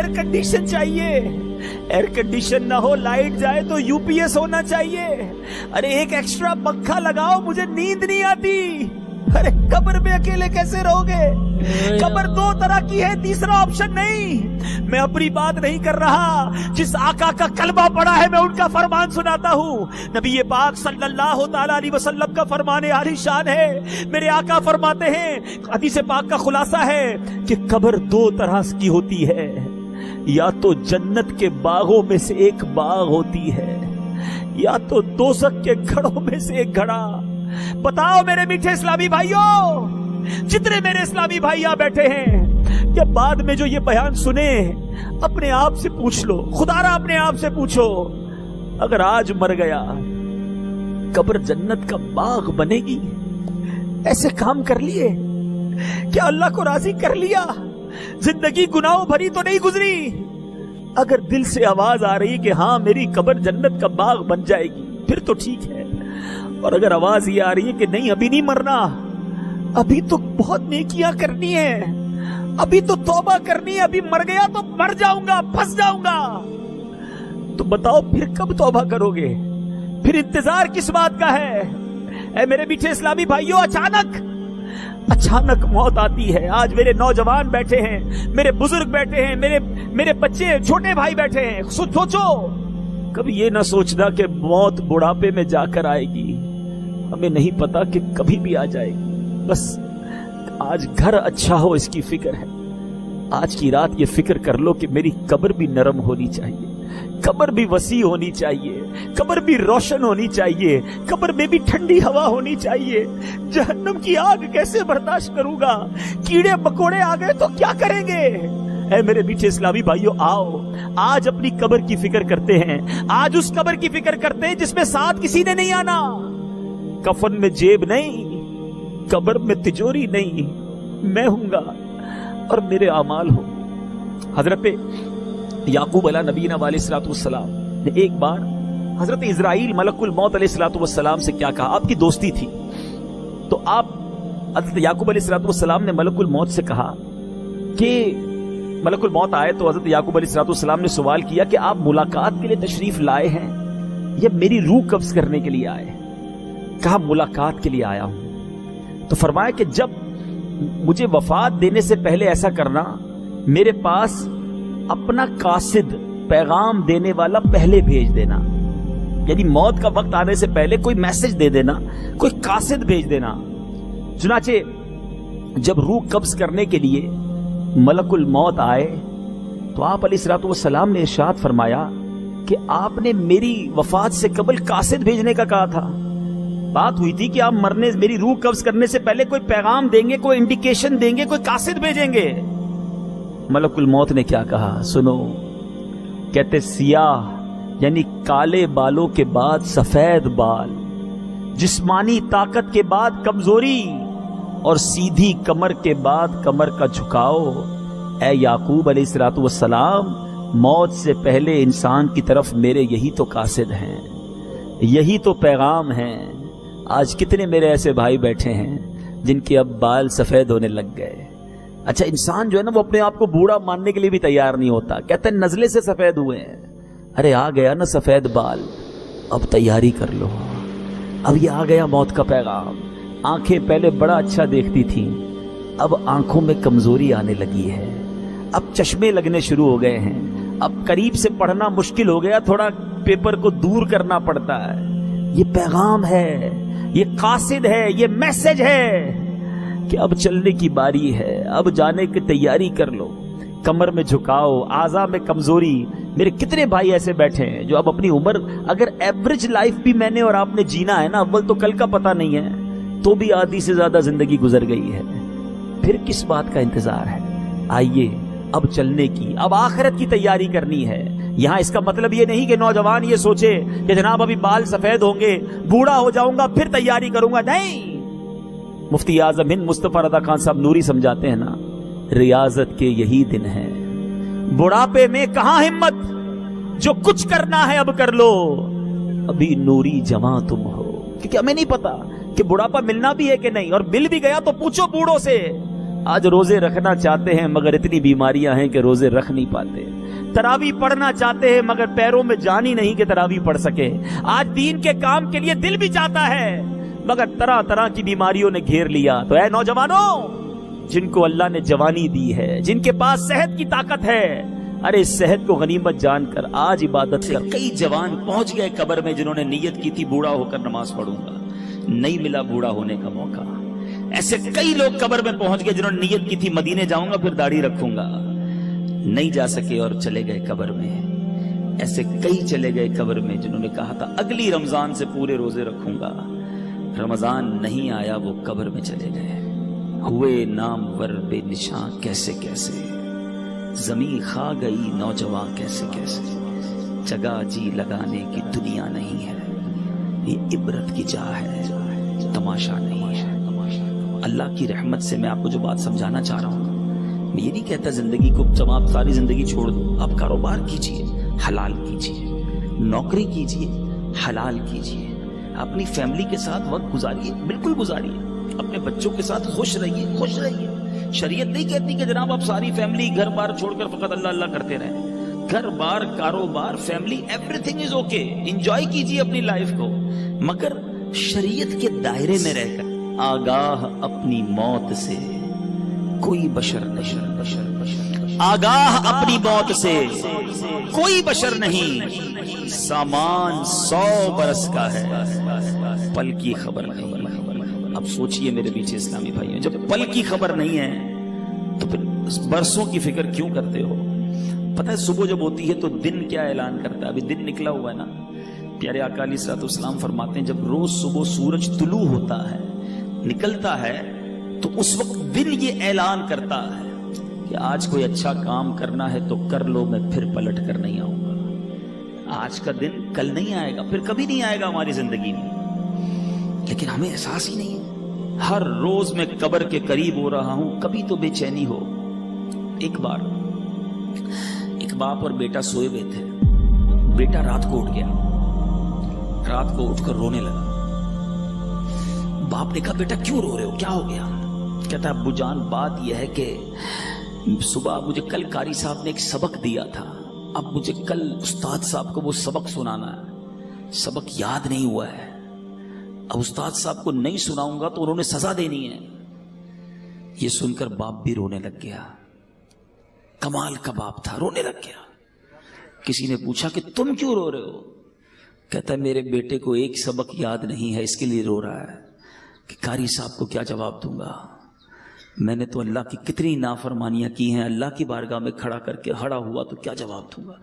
Air condition चाहिए, air condition ना हो, लाइट जाए तो यूपीएस होना चाहिए। अरे एक एक्स्ट्रा पंखा लगाओ, मुझे नींद नहीं आती। अरे कब्र में अकेले कैसे रहोगे? कब्र दो तरह की है, तीसरा ऑप्शन नहीं। मैं अपनी बात नहीं कर रहा, जिस आका का कलमा पड़ा है मैं उनका फरमान सुनाता हूँ। नबी पाक सल्लल्लाहु ताला अलैहि वसल्लम का फरमान आलीशान है। मेरे आका फरमाते हैं, हदीस पाक का खुलासा है कि कब्र दो तरह की होती है, या तो जन्नत के बागों में से एक बाग होती है, या तो दोज़ख के घड़ों में से एक घड़ा। बताओ मेरे मीठे इस्लामी भाइयों, जितने मेरे इस्लामी भाई यहां बैठे हैं, क्या बाद में जो ये बयान सुने अपने आप से पूछ लो, खुदारा अपने आप से पूछो, अगर आज मर गया कब्र जन्नत का बाग बनेगी? ऐसे काम कर लिए, क्या अल्लाह को राजी कर लिया? जिंदगी गुनाहों भरी तो नहीं गुजरी? अगर दिल से आवाज आ रही कि हाँ मेरी कब्र जन्नत का बाग बन जाएगी, फिर तो ठीक है। और अगर आवाज ये आ रही है कि नहीं अभी नहीं मरना, अभी तो बहुत नेकियां करनी है, अभी तो तौबा करनी है, अभी मर गया तो मर जाऊंगा, फंस जाऊंगा, तो बताओ फिर कब तौबा करोगे? फिर इंतजार किस बात का है? ऐ मेरे मीठे इस्लामी भाइयों, अचानक मौत आती है। आज मेरे नौजवान बैठे हैं, मेरे बुजुर्ग बैठे हैं, मेरे बच्चे छोटे भाई बैठे हैं। सोचो, कभी ये ना सोचना कि मौत बुढ़ापे में जाकर आएगी, हमें नहीं पता कि कभी भी आ जाएगी। बस आज घर अच्छा हो इसकी फिक्र है। आज की रात ये फिक्र कर लो कि मेरी कब्र भी नरम होनी चाहिए, कब्र भी वसी होनी चाहिए, कब्र भी रोशन होनी चाहिए, कब्र में भी ठंडी हवा होनी चाहिए। जहन्नम की आग कैसे बर्दाश्त करूंगा? कीड़े मकोड़े आ गए तो क्या करेंगे? ऐ मेरे मीठे इस्लामी भाइयों, आओ आज अपनी कब्र की फिक्र करते हैं। आज उस कब्र की फिक्र करते हैं जिसमें साथ किसी ने नहीं आना, कफन में जेब नहीं, कब्र में तिजोरी नहीं, मैं हूंगा और मेरे अमाल हो। हजरत याकूब अला नबीना अलैहिस्सलाम ने एक बार हजरत इजराइल मलकुल मौत अलैहिस्सलाम से क्या कहा? आपकी दोस्ती थी तो आप हजरत याकूब अलैहिस्सलाम ने मलकुल मौत से कहा कि मलकुल मौत आए तो हजरत याकूब अलैहिस्सलाम ने सवाल किया कि आप मुलाकात के लिए तशरीफ लाए हैं या मेरी रूह कब्ज करने के लिए आए? कहा मुलाकात के लिए आया हूं। तो फरमाया कि जब मुझे वफात देने से पहले ऐसा करना, मेरे पास अपना कासिद पैगाम देने वाला पहले भेज देना, यानी मौत का वक्त आने से पहले कोई मैसेज दे देना, कोई कासिद भेज देना। चुनाचे जब रूह कब्ज करने के लिए मलकुल मौत आए तो आप अलैहिस्सलाम ने इरशाद फरमाया कि आपने मेरी वफात से कबल कासिद भेजने का कहा था। बात हुई थी कि आप मरने, मेरी रूह कब्ज करने से पहले कोई पैगाम देंगे, कोई इंडिकेशन देंगे, कोई कासिद भेजेंगे। मलकुल मौत ने क्या कहा सुनो, कहते सियाह यानी काले बालों के बाद सफेद बाल, जिस्मानी ताकत के बाद कमजोरी और सीधी कमर के बाद कमर का झुकाव। ऐ याकूब अलैहिस्सलाम, मौत से पहले इंसान की तरफ मेरे यही तो कासिद हैं, यही तो पैगाम हैं। आज कितने मेरे ऐसे भाई बैठे हैं जिनके अब बाल सफेद होने लग गए। अच्छा, इंसान जो है ना वो अपने आप को बूढ़ा मानने के लिए भी तैयार नहीं होता, कहते हैं नजले से सफेद हुए हैं। अरे आ गया ना सफेद बाल, अब तैयारी कर लो, अब ये आ गया मौत का पैगाम। आंखें पहले बड़ा अच्छा देखती थी, अब आंखों में कमजोरी आने लगी है, अब चश्मे लगने शुरू हो गए हैं, अब करीब से पढ़ना मुश्किल हो गया, थोड़ा पेपर को दूर करना पड़ता है। ये पैगाम है, ये कासिद है, ये मैसेज है कि अब चलने की बारी है, अब जाने की तैयारी कर लो। कमर में झुकाओ, आजा में कमजोरी। मेरे कितने भाई ऐसे बैठे हैं जो अब अपनी उम्र, अगर एवरेज लाइफ भी मैंने और आपने जीना है ना, अव्वल तो कल का पता नहीं है, तो भी आधी से ज्यादा जिंदगी गुजर गई है, फिर किस बात का इंतजार है? आइए अब चलने की, अब आखिरत की तैयारी करनी है। यहां इसका मतलब ये नहीं कि नौजवान ये सोचे कि जनाब अभी बाल सफेद होंगे, बूढ़ा हो जाऊंगा फिर तैयारी करूंगा। नहीं, मुफ्ती आजम हिंद मुस्तफा रज़ा खान साहब नूरी समझाते हैं ना, रियाजत के यही दिन है, बुढ़ापे में कहां हिम्मत, जो कुछ करना है अब कर लो, अभी नूरी जवां तुम हो। क्योंकि हमें नहीं पता कि बुढ़ापा मिलना भी है कि नहीं, और मिल भी गया तो पूछो बूढ़ों से, آج روزے رکھنا چاہتے ہیں مگر اتنی بیماریاں ہیں کہ روزے رکھ نہیں پاتے. تراویح پڑھنا چاہتے ہیں مگر پیروں میں جان ہی نہیں کہ تراویح پڑھ سکے. آج دین کے کام کے لیے دل بھی چاہتا ہے مگر طرح طرح کی بیماریوں نے گھیر لیا. تو اے نوجوانوں جن کو اللہ نے جوانی دی ہے، جن کے پاس صحت کی طاقت ہے، ارے اس صحت کو غنیمت جان کر آج عبادت کر. کئی جوان پہنچ گئے قبر میں جنہوں نے نیت کی تھی بوڑھا ہو کر نماز پڑھوں گا، نہیں ملا بوڑھا ہونے کا موقع. ایسے کئی لوگ قبر میں پہنچ گئے جنہوں نے نیت کی تھی مدینے جاؤں گا پھر داڑھی رکھوں گا، نہیں جا سکے اور چلے گئے قبر میں. ایسے کئی چلے گئے قبر میں جنہوں نے کہا تھا اگلی رمضان سے پورے روزے رکھوں گا، رمضان نہیں آیا وہ قبر میں چلے گئے. ہوئے نامور بے نشاں کیسے کیسے، زمین کھا گئی نوجوان کیسے کیسے. جگہ جی لگانے کی دنیا نہیں ہے، یہ عبرت کی جا ہے، تماشا نہیں ہے. اللہ کی رحمت سے میں آپ کو جو بات سمجھانا چاہ رہا ہوں، میں یہ نہیں کہتا زندگی کو جب آپ ساری زندگی چھوڑ دو. آپ کاروبار کیجئے، حلال کیجئے، نوکری کیجئے، حلال کیجئے، اپنی فیملی کے ساتھ وقت گزاریے، بالکل گزاریے، اپنے بچوں کے ساتھ خوش رہیے، خوش رہیے. شریعت نہیں کہتی کہ جناب آپ ساری فیملی گھر بار چھوڑ کر فقط اللہ اللہ کرتے رہیں. گھر بار، کاروبار، family, every thing is okay, enjoy کیجئے اپنی لائف کو، مگر شریعت کے دائرے میں رہ کر. آگاہ اپنی موت سے کوئی بشر نہیں، آگاہ اپنی موت سے کوئی بشر نہیں. سامان 100 برس کا ہے، پل کی خبر نہیں. اب سوچئے میرے پیچھے اسلامی بھائیوں، جب پل کی خبر نہیں ہے تو پھر برسوں کی فکر کیوں کرتے ہو؟ پتہ ہے صبح جب ہوتی ہے تو دن کیا اعلان کرتا ہے؟ ابھی دن نکلا ہوا ہے نا. پیارے آقا علیہ الصلوۃ والسلام فرماتے ہیں جب روز صبح سورج طلوع ہوتا ہے، نکلتا ہے، تو اس وقت دن یہ اعلان کرتا ہے کہ آج کوئی اچھا کام کرنا ہے تو کر لو، میں پھر پلٹ کر نہیں آؤں گا. آج کا دن کل نہیں آئے گا، پھر کبھی نہیں آئے گا ہماری زندگی میں، لیکن ہمیں احساس ہی نہیں ہے. ہر روز میں قبر کے قریب ہو رہا ہوں، کبھی تو بے چینی ہو. ایک بار ایک باپ اور بیٹا سوئے ہوئے تھے. بیٹا رات کو اٹھ گیا، رات کو اٹھ کر رونے لگا. باپ نے کہا بیٹا کیوں رو رہے ہو، کیا ہو گیا؟ کہتا ابو جان بات یہ ہے کہ صبح مجھے کل قاری صاحب نے ایک سبق دیا تھا، اب مجھے کل استاد صاحب کو وہ سبق سنانا ہے، سبق یاد نہیں ہوا ہے. اب استاد صاحب کو نہیں سناؤں گا تو انہوں نے سزا دینی ہے. یہ سن کر باپ بھی رونے لگ گیا. کمال کا باپ تھا، رونے لگ گیا. کسی نے پوچھا کہ تم کیوں رو رہے ہو؟ کہتا ہے میرے بیٹے کو ایک سبق یاد نہیں ہے، اس کے لیے رو رہا ہے کہ قاری صاحب کو کیا جواب دوں گا. میں نے تو اللہ کی کتنی نافرمانیاں کی ہیں، اللہ کی بارگاہ میں کھڑا کر کے ہڑا ہوا تو کیا جواب دوں گا.